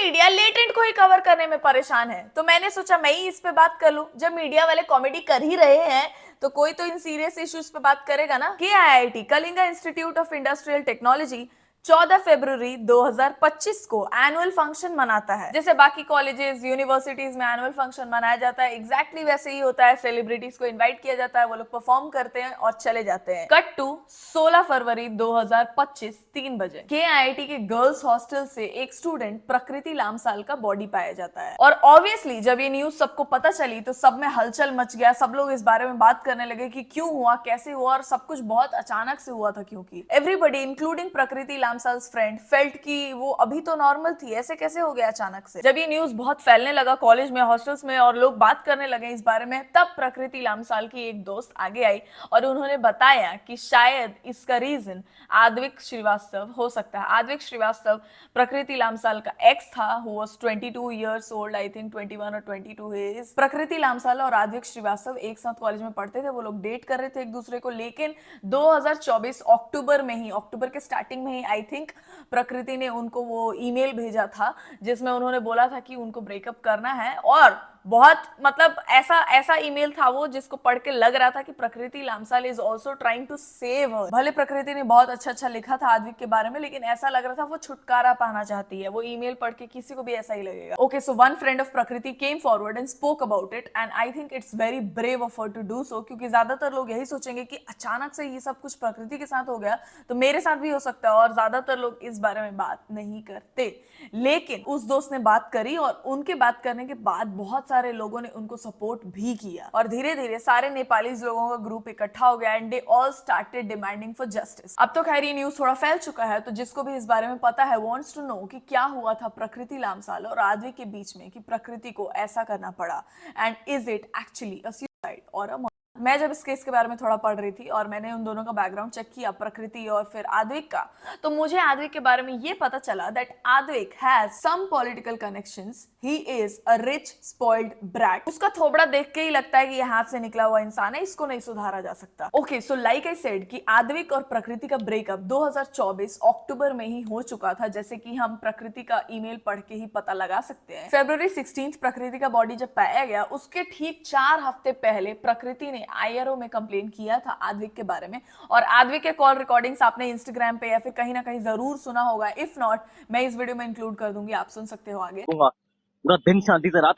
Media latent को ही cover करने में परेशान है, तो मैंने सोचा मैं ही इस पे बात कर लूं। जब मीडिया वाले कॉमेडी कर ही रहे हैं तो कोई तो इन सीरियस इश्यूज पे बात करेगा ना। KIIT Kalinga institute of industrial technology 14 फरवरी 2025 को एनुअल फंक्शन मनाता है। जैसे बाकी कॉलेजेस यूनिवर्सिटीज में एनुअल फंक्शन मनाया जाता है, एग्जैक्टली वैसे ही होता है। सेलिब्रिटीज को इनवाइट किया जाता है, वो लोग परफॉर्म करते हैं और चले जाते हैं। कट टू 16 फरवरी 2025 3 बजे KIIT के गर्ल्स हॉस्टल से एक स्टूडेंट प्रकृति लामसाल का बॉडी पाया जाता है। और ऑब्वियसली जब ये न्यूज सबको पता चली तो सब में हलचल मच गया। सब लोग इस बारे में बात करने लगे कि क्यों हुआ, कैसे हुआ, और सब कुछ बहुत अचानक से हुआ था। क्योंकि एवरीबडी इंक्लूडिंग प्रकृति लामसाल्स फ्रेंड फेल्ट कि वो अभी तो नॉर्मल थी, ऐसे कैसे हो गया अचानक से। जब ये न्यूज बहुत फैलने लगा कॉलेज में, हॉस्टल्स में, और लोग बात करने लगे इस बारे में, तब प्रकृति लामसाल की एक दोस्त आगे आई और उन्होंने बताया कि शायद इसका रीजन आद्विक श्रीवास्तव हो सकता है। आद्विक श्रीवास्तव प्रकृति लामसाल का एक्स था, who was 22 years old, I think 21 और 22 इज। प्रकृति लामसाल और आद्विक श्रीवास्तव एक साथ कॉलेज में पढ़ते थे, वो लोग डेट कर रहे थे एक दूसरे को। लेकिन 2024 अक्टूबर में ही, अक्टूबर के स्टार्टिंग में ही आई थिंक, प्रकृति ने उनको वो ईमेल भेजा था जिसमें उन्होंने बोला था कि उनको ब्रेकअप करना है। और बहुत मतलब ऐसा ईमेल था वो जिसको पढ़ के लग रहा था कि Prakriti Lamsal is also trying to save her. भले प्रकृति ने बहुत अच्छा लिखा था आद्विक के बारे में, लेकिन ऐसा लग रहा था वो छुटकारा पाना चाहती है। वो ईमेल पढ़ के किसी को भी ऐसा ही लगेगा। Okay, so one friend of Prakriti came forward and spoke about it, and I think it's very brave of her to do so. क्योंकि ज्यादातर लोग यही सोचेंगे कि अचानक से ये सब कुछ प्रकृति के साथ हो गया तो मेरे साथ भी हो सकता है, और ज्यादातर लोग इस बारे में बात नहीं करते। लेकिन उस दोस्त ने बात करी, और उनके बात करने के बाद बहुत सारे लोगों ने उनको सपोर्ट भी किया, और धीरे धीरे सारे नेपाली लोगों का ग्रुप इकट्ठा हो गया and they all started demanding for justice. अब तो खैर ये न्यूज थोड़ा फैल चुका है, तो जिसको भी इस बारे में पता है वांट्स टू नो कि क्या हुआ था प्रकृति लामसाल और आद्विक के बीच में, कि प्रकृति को ऐसा करना पड़ा, and is it actually a suicide और अ। मैं जब इस केस के बारे में थोड़ा पढ़ रही थी और मैंने उन दोनों का बैकग्राउंड चेक किया, प्रकृति और फिर आद्विक का, तो मुझे आद्विक के बारे में ये पता चला that Advik has some political connections, he is a rich spoiled brat. उसका थोबड़ा देख के ही लगता है कि ये हाथ से निकला हुआ इंसान है, इसको नहीं सुधारा जा सकता। Okay, so like I said कि आद्विक और प्रकृति का ब्रेकअप 2024 अक्टूबर में ही हो चुका था, जैसे कि हम प्रकृति का ईमेल पढ़ के ही पता लगा सकते हैं। फरवरी 16 प्रकृति का बॉडी जब पाया गया, उसके ठीक 4 हफ्ते पहले प्रकृति ने IRO में कंप्लेन किया था आद्विक के बारे में। और आद्विक के कॉल रिकॉर्डिंग्स आपने इंस्टाग्राम पे या फिर कहीं ना कहीं जरूर सुना होगा। इफ नॉट, मैं इस वीडियो में इंक्लूड कर दूंगी, आप सुन सकते हो आगे। पूरा दिन शांति से रात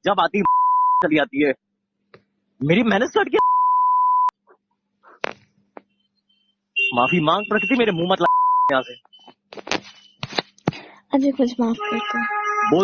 जब आती चली आती है, मेरी मेहनत स्टार्ट किया। माफी मांग प्रकृति, मेरे मुंह मत ला यहाँ से। अजय कुछ माफ कर दो।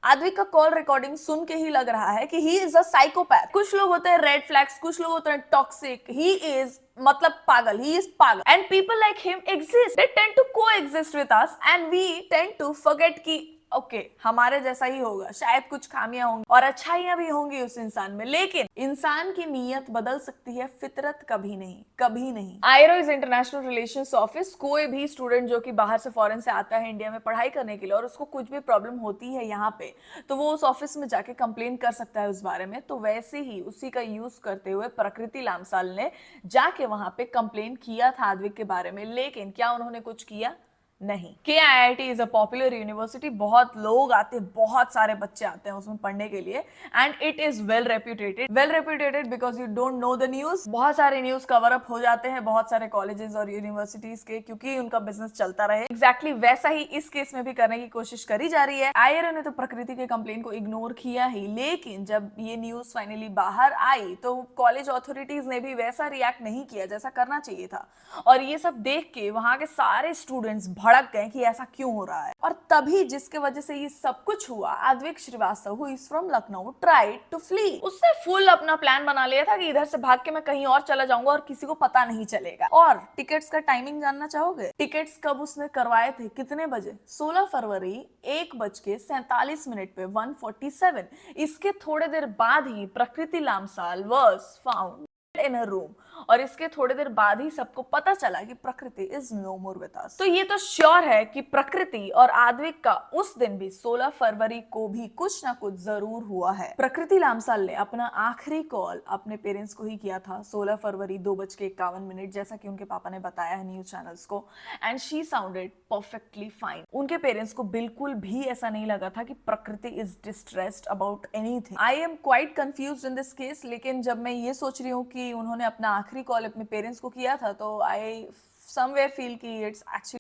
आद्विक का कॉल रिकॉर्डिंग सुन के ही लग रहा है कि ही इज अ साइकोपैथ। कुछ लोग होते हैं रेड फ्लैग्स, कुछ लोग होते हैं टॉक्सिक। ही इज मतलब पागल, ही इज पागल, and people like him exist, they tend to coexist with us and we tend to forget कि ओके हमारे जैसा ही होगा, शायद कुछ खामियां होंगी और अच्छाइयां भी होंगी उस इंसान में, लेकिन इंसान की नीयत बदल सकती है, फितरत कभी नहीं, कभी नहीं। IRO is international relations office. कोई भी स्टूडेंट जो कि बाहर से फॉरेन से आता है इंडिया में पढ़ाई करने के लिए और उसको कुछ भी प्रॉब्लम होती है यहाँ पे, तो वो उस ऑफिस में जाके कंप्लेन कर सकता है उस बारे में। तो वैसे ही उसी का यूज करते हुए प्रकृति लामसाल ने जाके वहां पे कंप्लेन किया था आद्विक के बारे में। लेकिन क्या उन्होंने कुछ किया? नहीं। KIIT is a popular university, बहुत लोग आते हैं, बहुत सारे बच्चे आते हैं उसमें पढ़ने के लिए, and it is well reputated because you don't know the news. बहुत सारे न्यूज कवर अप हो जाते हैं बहुत सारे कॉलेजेस और यूनिवर्सिटीज के, क्योंकि उनका बिजनेस चलता रहे। एग्जैक्टली वैसा ही इस केस में भी करने की कोशिश करी जा रही है। IRO ने तो प्रकृति के कंप्लेन को इग्नोर किया ही, लेकिन जब ये न्यूज फाइनली बाहर आई तो कॉलेज अथॉरिटीज ने भी वैसा रिएक्ट नहीं किया जैसा करना चाहिए था। और ये सब देख के वहां के सारे स्टूडेंट्स भड़क गए कि ऐसा क्यों हो रहा है। और तभी जिसके वजह से ये सब कुछ हुआ, Advik Srivastava who is from Lucknow tried to flee. उसने फुल अपना प्लान बना लिया था कि इधर से भाग के मैं कहीं और चला जाऊंगा और किसी को पता नहीं चलेगा। और टिकट्स का टाइमिंग जानना चाहोगे? टिकट्स कब उसने करवाए थे, कितने बजे? 16 फरवरी 1:47 पे 147। इसके थोड़े देर बाद ही प्रकृति Lamsal was found in her room और इसके थोड़ी देर बाद ही सबको पता चला कि Prakriti is no more with us. तो ये तो श्योर है कि प्रकृति और आद्विक का उस दिन भी 16 फरवरी को भी कुछ ना कुछ जरूर हुआ है। प्रकृति लामसाल ने अपना आखिरी कॉल अपने पेरेंट्स को ही किया था 16 फरवरी 2:51, जैसा कि उनके पापा ने बताया है न्यूज चैनल्स को, and she sounded perfectly fine. उनके पेरेंट्स को बिल्कुल भी ऐसा नहीं लगा था कि Prakriti is distressed about anything. I am quite confused in this case, लेकिन जब मैं ये सोच रही हूँ कि उन्होंने अपना आखिरी कॉल अपने पेरेंट्स को किया था तो आई समवेयर फील कि it's actually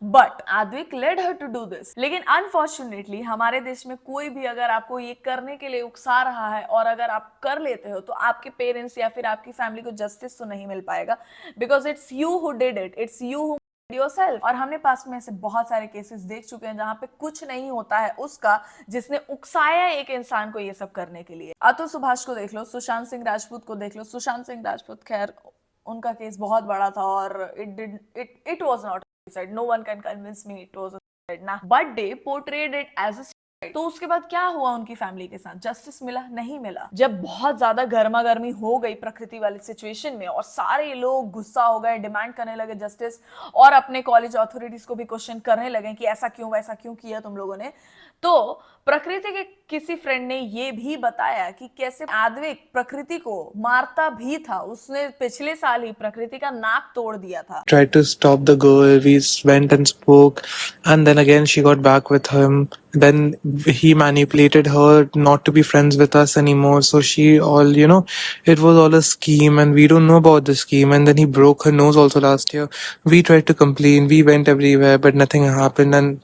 but Advik led her to do this. लेकिन अनफॉर्चुनेटली हमारे देश में कोई भी अगर आपको ये करने के लिए उकसा रहा है और अगर आप कर लेते हो तो आपके पेरेंट्स या फिर आपकी फैमिली को जस्टिस तो नहीं मिल पाएगा, because it's you who did it, it's you who yourself. और हमने पास में ऐसे बहुत सारे केसेस देख चुके हैं जहां पे कुछ नहीं होता है उसका जिसने उकसाया एक इंसान को ये सब करने के लिए। अतुल सुभाष को देख लो, सुशांत सिंह राजपूत को देख लो। सुशांत सिंह राजपूत खैर उनका केस बहुत बड़ा था और it was not suicide. No one can convince me it was a suicide ना, but they portrayed it as a suicide. तो उसके बाद क्या हुआ उनकी फैमिली के साथ? जस्टिस मिला? नहीं मिला। जब बहुत ज्यादा गर्मा गर्मी हो गई प्रकृति वाली सिचुएशन में और सारे लोग गुस्सा हो गए, डिमांड करने लगे जस्टिस, और अपने कॉलेज अथॉरिटीज को भी क्वेश्चन करने लगे कि ऐसा क्यों वैसा क्यों किया तुम लोगों ने, तो प्रकृति के किसी फ्रेंड ने ये भी बताया कि कैसे आद्विक प्रकृति को मारता भी था। उसने पिछले साल ही प्रकृति का नाक तोड़ दिया था। Tried to stop the girl. We went and spoke, and then again she got back with him. Then he manipulated her not to be friends with us anymore. So she it was all a scheme, and we don't know about the scheme. And then he broke her nose also last year. We tried to complain. We went everywhere, but nothing happened. And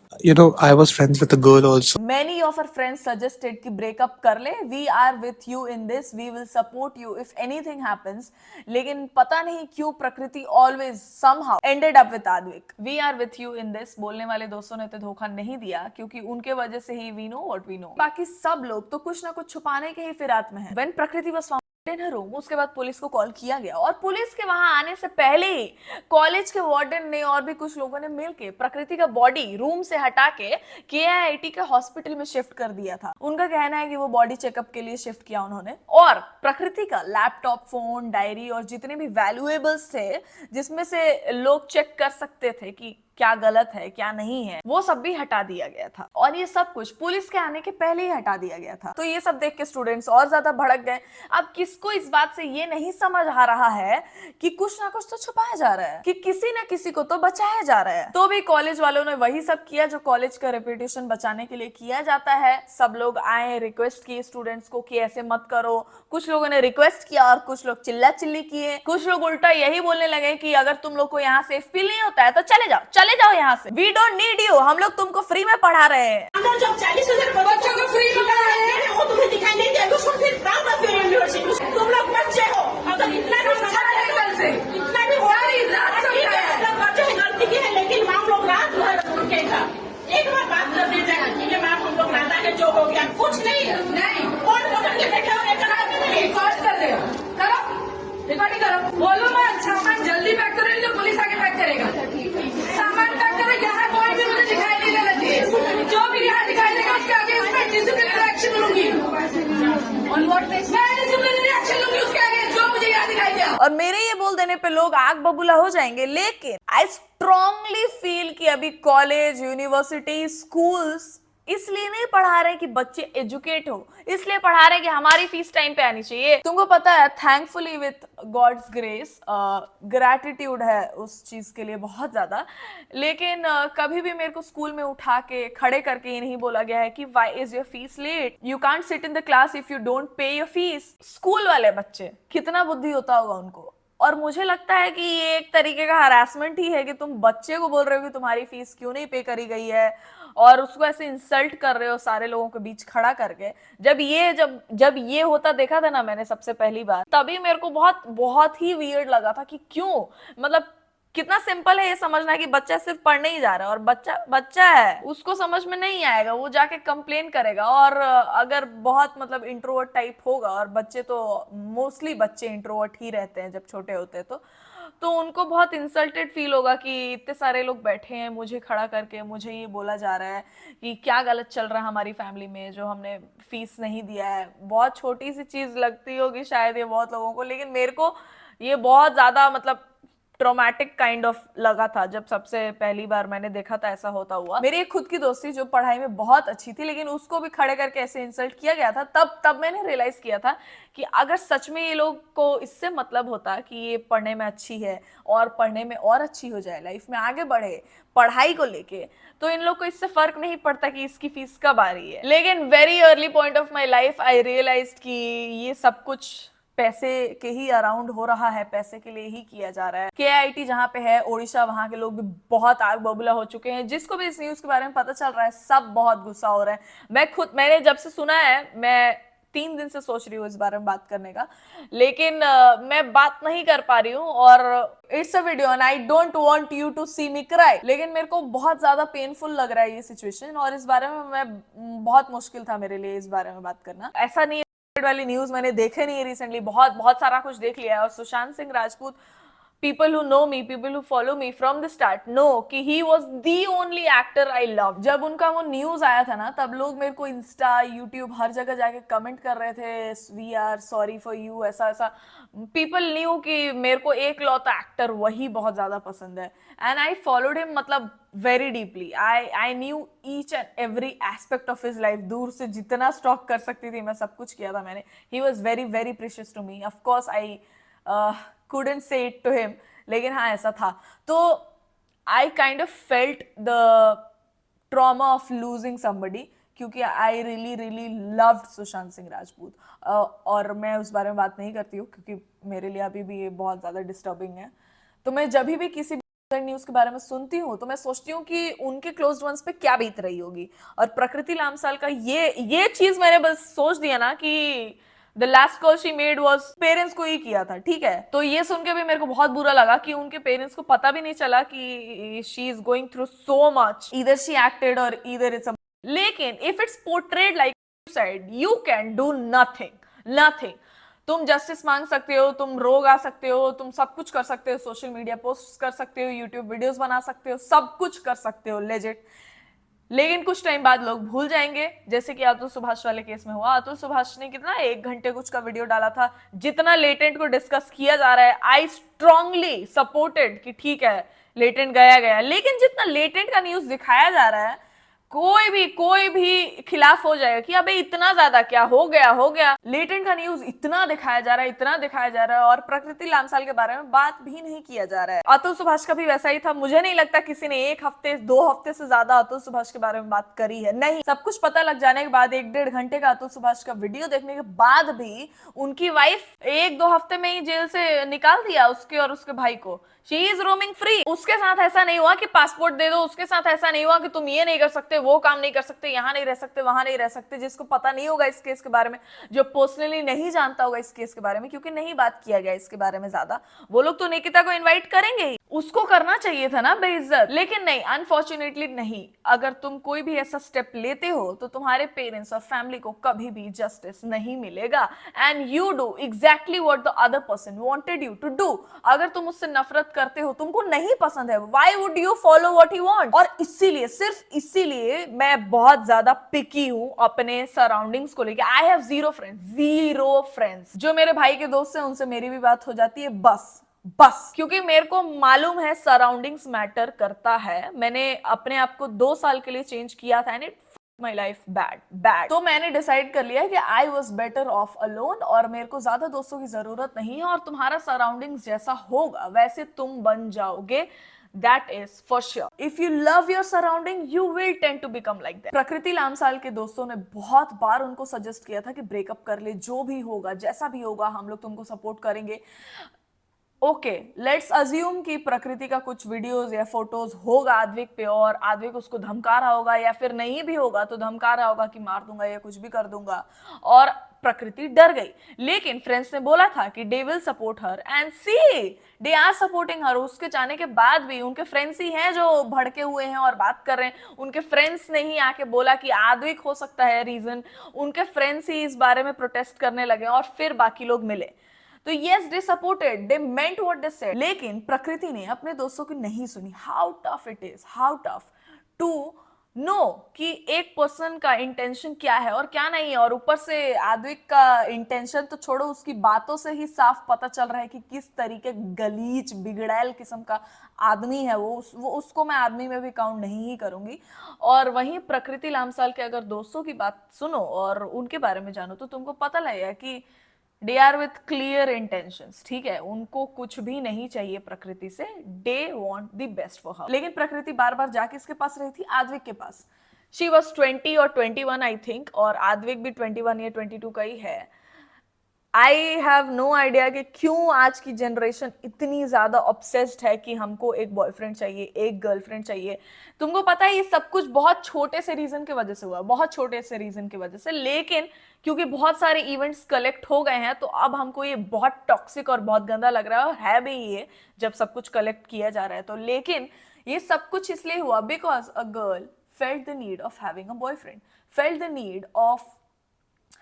I was friends with the girl also. Many of our friends suggested कि breakup कर ले, we are with you in this, we will support you if anything happens. लेकिन पता नहीं क्यों प्रकृति always somehow ended up with Advik. We are with you in this बोलने वाले दोस्तों ने तो धोखा नहीं दिया, क्योंकि उनके वजह से ही we know what we know। बाकी सब लोग तो कुछ ना कुछ छुपाने के ही फिराक में हैं। When प्रकृति was found in her room, उसके बाद पुलिस को कॉल किया गया और पुलिस के वहां आने से पहले ही कॉलेज के वार्डन ने और भी कुछ लोगों ने मिलके प्रकृति का बॉडी रूम से हटा के KIIT के हॉस्पिटल में शिफ्ट कर दिया था। उनका कहना है कि वो बॉडी चेकअप के लिए शिफ्ट किया उन्होंने, और प्रकृति का लैपटॉप, फोन, डायरी और जितने भी वैल्यूएबल्स थे जिसमें से लोग चेक कर सकते थे कि क्या गलत है क्या नहीं है, वो सब भी हटा दिया गया था। और ये सब कुछ पुलिस के आने के पहले ही हटा दिया गया था। तो ये सब देख के स्टूडेंट्स और ज्यादा भड़क गए। अब किसको इस बात से ये नहीं समझ आ रहा है कि कुछ ना कुछ तो छुपाया जा रहा है, कि किसी ना किसी को तो बचाया जा रहा है। तो भी कॉलेज वालों ने वही सब किया जो कॉलेज का रेपुटेशन बचाने के लिए किया जाता है। सब लोग आए, रिक्वेस्ट किए स्टूडेंट्स को कि ऐसे मत करो। कुछ लोगों ने रिक्वेस्ट किया और कुछ लोग चिल्ला चिल्ली किए। कुछ लोग उल्टा यही बोलने लगे कि अगर तुम लोग को यहाँ सेफ फील नहीं होता है तो चले जाओ यहाँ से, वी डोंट नीड यू, हम लोग तुमको फ्री में पढ़ा रहे हैं। हम लोग जब 40,000 बच्चों को फ्री में पढ़ा रहे हैं वो तुम्हें दिखाई नहीं दिया। यूनिवर्सिटी तुम लोग बच्चे हो, अगर इतना भी इतना भी बच्चे हैं, गलती की है, लेकिन हम लोग रात भर उनके था। एक बार बात कर दी जाए ठीक है मैम, हम लोग नादा है जो हो गया कुछ नहीं कौन पकड़ के बैठे हो, रिकॉर्ड कर रहे हो, करो रिकॉर्डिंग करो, बोलो मैं सामान जल्दी पैक करो नहीं तो पुलिस आके पैक करेगा। सामान पैक करो, यहाँ कोई भी मुझे दिखाई नहीं देना चाहिए। जो भी यहाँ दिखाई देगा उसके आगे उसमें डिसिप्लिनरी एक्शन लूंगी। मैं डिसिप्लिनरी एक्शन लूंगी उसके आगे जो मुझे यहाँ दिखाई दिया। और मेरे ये बोल देने पे लोग आग बबूला हो जाएंगे, लेकिन आई स्ट्रांगली फील कि अभी कॉलेज, यूनिवर्सिटी, स्कूल्स इसलिए नहीं पढ़ा रहे कि बच्चे एजुकेट हो, इसलिए पढ़ा रहे कि हमारी फीस टाइम पे आनी चाहिए। तुमको पता है, thankfully with God's grace, gratitude है उस चीज के लिए बहुत ज्यादा। लेकिन कभी भी मेरे को स्कूल में उठा के खड़े करके ये नहीं बोला गया है कि why is your fees late, you can't sit in the class if you don't pay your fees. School वाले बच्चे कितना बुद्धि होता होगा उनको। और मुझे लगता है कि ये एक तरीके का हरासमेंट ही है कि तुम बच्चे को बोल रहे हो कि तुम्हारी फीस क्यों नहीं पे करी गई है, और उसको ऐसे इंसल्ट कर रहे हो सारे लोगों के बीच खड़ा करके। जब ये होता देखा था ना मैंने सबसे पहली बार, तभी मेरे को बहुत ही वियर्ड लगा था कि क्यों, मतलब कितना सिंपल है ये समझना कि बच्चा सिर्फ पढ़ने ही जा रहा है, और बच्चा है, उसको समझ में नहीं आएगा, वो जाके कंप्लेन करेगा। और अगर बहुत मतलब इंट्रोवर्ट टाइप होगा, और बच्चे तो मोस्टली बच्चे इंट्रोवर्ट ही रहते हैं जब छोटे होते हैं, तो उनको बहुत इंसल्टेड फील होगा कि इतने सारे लोग बैठे हैं, मुझे खड़ा करके मुझे ये बोला जा रहा है कि क्या गलत चल रहा है हमारी फैमिली में जो हमने फीस नहीं दिया है। बहुत छोटी सी चीज लगती होगी शायद ये बहुत लोगों को, लेकिन मेरे को ये बहुत ज्यादा मतलब ट्रॉमेटिक काइंड ऑफ लगा था जब सबसे पहली बार मैंने देखा था ऐसा होता हुआ। मेरी एक खुद की दोस्त थी जो पढ़ाई में बहुत अच्छी थी, लेकिन उसको भी खड़े करके ऐसे इंसल्ट किया गया था। तब मैंने रियलाइज किया था कि अगर सच में ये लोग को इससे मतलब होता कि ये पढ़ने में अच्छी है और पढ़ने में और अच्छी हो जाए, लाइफ में आगे बढ़े पढ़ाई को लेके, तो इन लोग को इससे फर्क नहीं पड़ता कि इसकी फीस कब आ रही है। लेकिन very early point of my life I realise कि ये सब कुछ पैसे के ही अराउंड हो रहा है, पैसे के लिए ही किया जा रहा है। KIT जहाँ पे है ओडिशा, वहां के लोग भी बहुत आग बबूला हो चुके हैं। जिसको भी इस न्यूज के बारे में पता चल रहा है सब बहुत गुस्सा हो रहा है। मैंने जब से सुना है, मैं 3 दिन से सोच रही हूँ इस बारे में बात करने का, लेकिन मैं बात नहीं कर पा रही हूँ। और it's a video and I don't want you to see me cry, लेकिन मेरे को बहुत ज्यादा पेनफुल लग रहा है ये सिचुएशन, और इस बारे में मैं बहुत मुश्किल था मेरे लिए इस बारे में बात करना। ऐसा नहीं वाली न्यूज मैंने देखे नहीं है रिसेंटली, बहुत सारा कुछ देख लिया है। और Sushant Singh Rajput, people who know me, people who follow me from the start know कि he was the only actor I loved। जब उनका वो न्यूज आया था ना, तब लोग मेरे को इंस्टा, यूट्यूब हर जगह जाके कमेंट कर रहे थे we are sorry for you, ऐसा ऐसा। people knew कि मेरे को एक लौता एक्टर वही बहुत ज्यादा पसंद है, and I followed him मतलब very deeply। I knew each and every aspect of his life। दूर से जितना स्टॉक कर सकती थी मैं सब कुछ किया था मैंने। he was very very precious to me। of course I couldn't say it to him, लेकिन हाँ ऐसा था। तो I kind of felt the trauma of losing somebody, क्योंकि I really really loved Sushant Singh Rajput. और मैं उस बारे में बात नहीं करती हूँ क्योंकि मेरे लिए अभी भी ये बहुत ज्यादा डिस्टर्बिंग है। तो मैं जब भी किसी न्यूज के बारे में सुनती हूँ तो मैं सोचती हूँ कि उनके क्लोज्ड वंस पे क्या बीत रही होगी। और प्रकृति लामसाल का ये चीज मैंने बस सोच दिया ना कि the last call she made was parents को ही किया था, ठीक है। तो ये सुन के भी मेरे को बहुत बुरा लगा कि उनके पेरेंट्स को पता भी नहीं चला कि she is going through so much, either she acted और ईदर इट्स। लेकिन if it's portrayed like side, you can do nothing. तुम जस्टिस मांग सकते हो, तुम रो गा सकते हो, तुम सब कुछ कर सकते हो, सोशल मीडिया पोस्ट कर सकते हो, यूट्यूब वीडियोस बना सकते हो, सब कुछ कर सकते हो लेजिट। लेकिन कुछ टाइम बाद लोग भूल जाएंगे, जैसे कि अतुल सुभाष वाले केस में हुआ। अतुल सुभाष ने कितना 1 घंटे कुछ का वीडियो डाला था, जितना लेटेंट को डिस्कस किया जा रहा है आई स्ट्रांगली सपोर्टेड कि ठीक है लेटेंट गया, लेकिन जितना लेटेंट का न्यूज दिखाया जा रहा है कोई भी खिलाफ हो जाएगा कि अबे इतना ज्यादा क्या हो गया। लेटेंट का न्यूज इतना दिखाया जा रहा है और प्रकृति लामसाल के बारे में बात भी नहीं किया जा रहा है। अतुल सुभाष का भी वैसा ही था। मुझे नहीं लगता किसी ने 1 हफ्ते 2 हफ्ते से ज्यादा अतुल सुभाष के बारे में बात करी है, नहीं। सब कुछ पता लग जाने के बाद 1-1.5 घंटे का अतुल सुभाष का वीडियो देखने के बाद भी उनकी वाइफ 1-2 हफ्ते में ही जेल से निकाल दिया उसके और उसके भाई को। She is roaming free. उसके साथ ऐसा नहीं हुआ कि पासपोर्ट दे दो, उसके साथ ऐसा नहीं हुआ कि तुम ये नहीं कर सकते, वो काम नहीं कर सकते, यहाँ नहीं रह सकते, वहां नहीं रह सकते। जिसको पता नहीं होगा इस केस के बारे में, जो पर्सनली नहीं जानता होगा इस केस के बारे में, क्योंकि नहीं बात किया गया इसके बारे में ज्यादा, वो लोग तो निकिता को इन्वाइट करेंगे ही। उसको करना चाहिए था ना बेइज्जत, लेकिन नहीं, अनफॉर्चुनेटली नहीं। अगर तुम कोई भी ऐसा स्टेप लेते हो तो तुम्हारे पेरेंट्स और फैमिली को कभी भी जस्टिस नहीं मिलेगा। And you do exactly what the other person wanted you to do. अगर तुम उससे नफरत करते हो, तुमको नहीं पसंद है, why would you follow what he want. और इसीलिए, सिर्फ इसीलिए मैं बहुत ज्यादा पिकी हूं अपने सराउंडिंग्स को लेके। I have zero friends. जो मेरे भाई के दोस्त हैं उनसे मेरी भी बात हो जाती है, बस क्योंकि मेरे को मालूम है सराउंडिंग्स मैटर करता है। मैंने अपने आप को 2 साल के लिए चेंज किया था and it my life bad. तो मैंने डिसाइड कर लिया कि I was better of alone और मेरे को ज्यादा दोस्तों की जरूरत नहीं है। और तुम्हारा सराउंडिंग्स जैसा होगा वैसे तुम बन जाओगे, that is for sure। if you love your surrounding you will tend to become like that। प्रकृति लामसाल के दोस्तों ने बहुत बार उनको सजेस्ट किया था कि ब्रेकअप कर ले, जो भी होगा जैसा भी होगा हम लोग तुमको सपोर्ट करेंगे। ओके, लेट्स अज्यूम कि प्रकृति का कुछ वीडियोस या फोटोज होगा आद्विक पे और आद्विक उसको धमका रहा होगा, या फिर नहीं भी होगा तो धमका रहा होगा कि मार दूंगा या कुछ भी कर दूंगा, और प्रकृति डर गई। लेकिन फ्रेंड्स ने बोला था कि they will support her and see they are supporting her. उसके जाने के बाद भी उनके फ्रेंड्स ही हैं जो भड़के हुए हैं और बात कर रहे हैं। उनके फ्रेंड्स ने ही आके बोला कि आद्विक हो सकता है रीजन। उनके फ्रेंड्स ही इस बारे में प्रोटेस्ट करने लगे और फिर बाकी लोग मिले। तो yes, they supported, they meant what they said। लेकिन प्रकृति ने अपने दोस्तों की नहीं सुनी। How tough it is, how tough to know कि एक पर्सन का इंटेंशन क्या है और क्या नहीं है। और ऊपर से आद्विक का इंटेंशन तो छोड़ो, उसकी बातों से ही साफ पता चल रहा है कि किस तरीके गलीच बिगड़ैल किस्म का आदमी है वो उसको मैं आदमी में भी काउंट नहीं ही करूंगी। और वहीं प्रकृति लामसाल के अगर दोस्तों की बात सुनो और उनके बारे में जानो तो तुमको पता लगेगा कि they are with clear intentions, ठीक है, उनको कुछ भी नहीं चाहिए प्रकृति से, they want the best for her. लेकिन प्रकृति बार बार जाके इसके पास रही थी, आद्विक के पास। शी वॉज 20 और 21 आई थिंक, और आद्विक भी 21 या 22 का ही है। आई हैव नो आइडिया कि क्यों आज की जनरेशन इतनी ज्यादा ऑब्सेस्ड है कि हमको एक बॉयफ्रेंड चाहिए, एक गर्लफ्रेंड चाहिए। तुमको पता है ये सब कुछ बहुत छोटे से रीजन की वजह से हुआ, बहुत छोटे से रीजन की वजह से। लेकिन क्योंकि बहुत सारे इवेंट्स कलेक्ट हो गए हैं तो अब हमको ये बहुत टॉक्सिक और बहुत गंदा लग रहा है भी ये, जब सब कुछ कलेक्ट किया जा रहा है तो। लेकिन ये सब कुछ इसलिए हुआ because a girl felt the need of having a boyfriend, felt the need of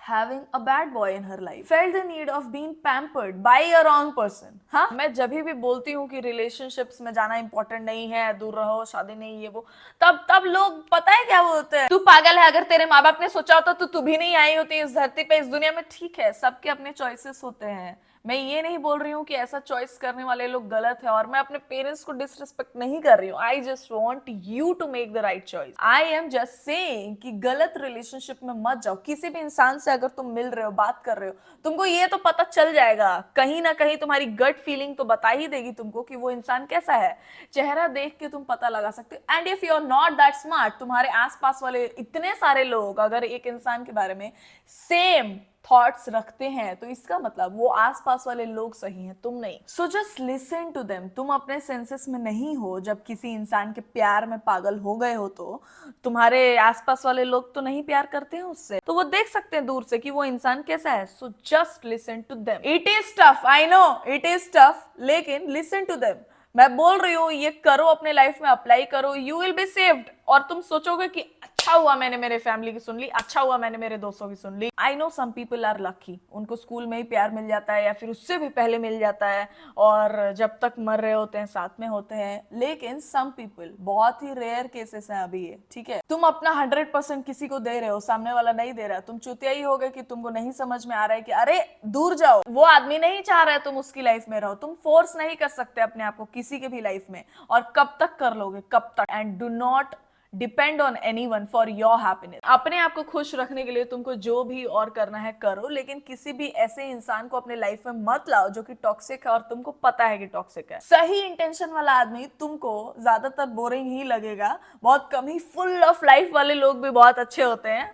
having a bad boy in her life, felt the need of being pampered by a wrong person। हाँ, मैं जब भी बोलती हूँ कि relationships में जाना important नहीं है, दूर रहो, शादी नहीं, ये वो, तब लोग पता है क्या बोलते हैं, तू पागल है, अगर तेरे माँ बाप ने सोचा होता तो तू भी नहीं आई होती इस धरती पे, इस दुनिया में। ठीक है, सबके अपने चॉइसेस होते हैं, मैं ये नहीं बोल रही हूँ कि ऐसा चॉइस करने वाले लोग गलत है, और मैं अपने पेरेंट्स को डिसरिस्पेक्ट नहीं कर रही हूँ। I just want you to make the right choice. I am just saying कि गलत रिलेशनशिप में मत जाओ। किसी भी इंसान से अगर तुम मिल रहे हो, बात कर रहे हो, तुमको ये तो पता चल जाएगा, कहीं ना कहीं तुम्हारी गट फीलिंग तो बता ही देगी तुमको कि वो इंसान कैसा है। चेहरा देख के तुम पता लगा सकते हो। And if you are not that smart, तुम्हारे आसपास वाले इतने सारे लोग अगर एक इंसान के बारे में सेम थॉट्स रखते हैं तो इसका मतलब वो आसपास वाले लोग सही हैं, तुम नहीं। So just listen to them. तुम अपने सेंसेस में नहीं हो जब किसी इंसान के प्यार में पागल हो गए हो, तो तुम्हारे आसपास वाले लोग तो नहीं प्यार करते हैं उससे, तो वो देख सकते हैं दूर से कि वो इंसान कैसा है। So just listen to them. It is tough, I know it is tough, लेकिन लिसन टू देम। मैं बोल रही हूँ ये करो, अपने लाइफ में अप्लाई करो, यू विल बी सेव्ड। और तुम सोचोगे कि अच्छा हुआ मैंने मेरे फैमिली की सुन ली, अच्छा हुआ मैंने मेरे दोस्तों की सुन ली। I know some people are lucky, उनको स्कूल में ही प्यार मिल जाता है या फिर उससे भी पहले मिल जाता है और जब तक मर रहे होते हैं साथ में होते हैं। लेकिन सम पीपल, बहुत ही रेयर केसेस हैं अभी ये, ठीक है। तुम अपना 100% किसी को दे रहे हो, सामने वाला नहीं दे रहा, तुम चुतिया ही हो गए कि तुमको नहीं समझ में आ रहा है कि अरे दूर जाओ, वो आदमी नहीं चाह रहा है तुम उसकी लाइफ में रहो। तुम फोर्स नहीं कर सकते अपने आप को किसी के भी लाइफ में, और कब तक कर लोगे, कब तक। And do not depend on anyone for your happiness. अपने आप को खुश रखने के लिए तुमको जो भी और करना है करो, लेकिन किसी भी ऐसे इंसान को अपने लाइफ में मत लाओ जो कि टॉक्सिक है और तुमको पता है कि टॉक्सिक है। सही इंटेंशन वाला आदमी तुमको ज्यादातर बोरिंग ही लगेगा, बहुत कम ही फुल ऑफ लाइफ वाले लोग भी बहुत अच्छे होते हैं,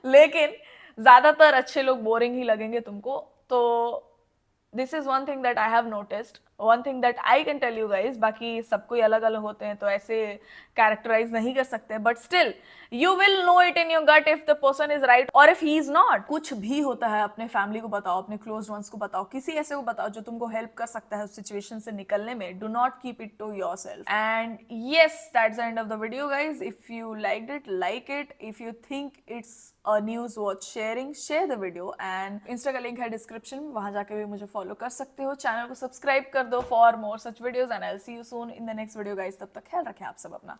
लेकिन ज्यादातर अच्छे लोग बोरिंग ही लगेंगे तुमको। तो this is one thing that I have noticed, one thing that I can tell you guys. बाकी सबको अलग अलग होते हैं तो ऐसे कैरेक्टराइज नहीं कर सकते, but still you will know it in your gut if the person is right और इफ ही इज नॉट। कुछ भी होता है अपने फैमिली को बताओ, अपने क्लोज वंस को बताओ, किसी ऐसे को बताओ जो तुमको हेल्प कर सकता है उस सिचुएशन से निकलने में। Do not keep it to yourself. And yes, that's the end of the video guys. If you liked it, like it. If you think it's a news worth sharing, share the video। and Insta का link है description में, वहां जाके भी मुझे follow कर सकते हो। चैनल को सब्सक्राइब कर दो for more such videos and I will see you soon in the next video guys. तब तक ख्याल रखें आप सब अपना।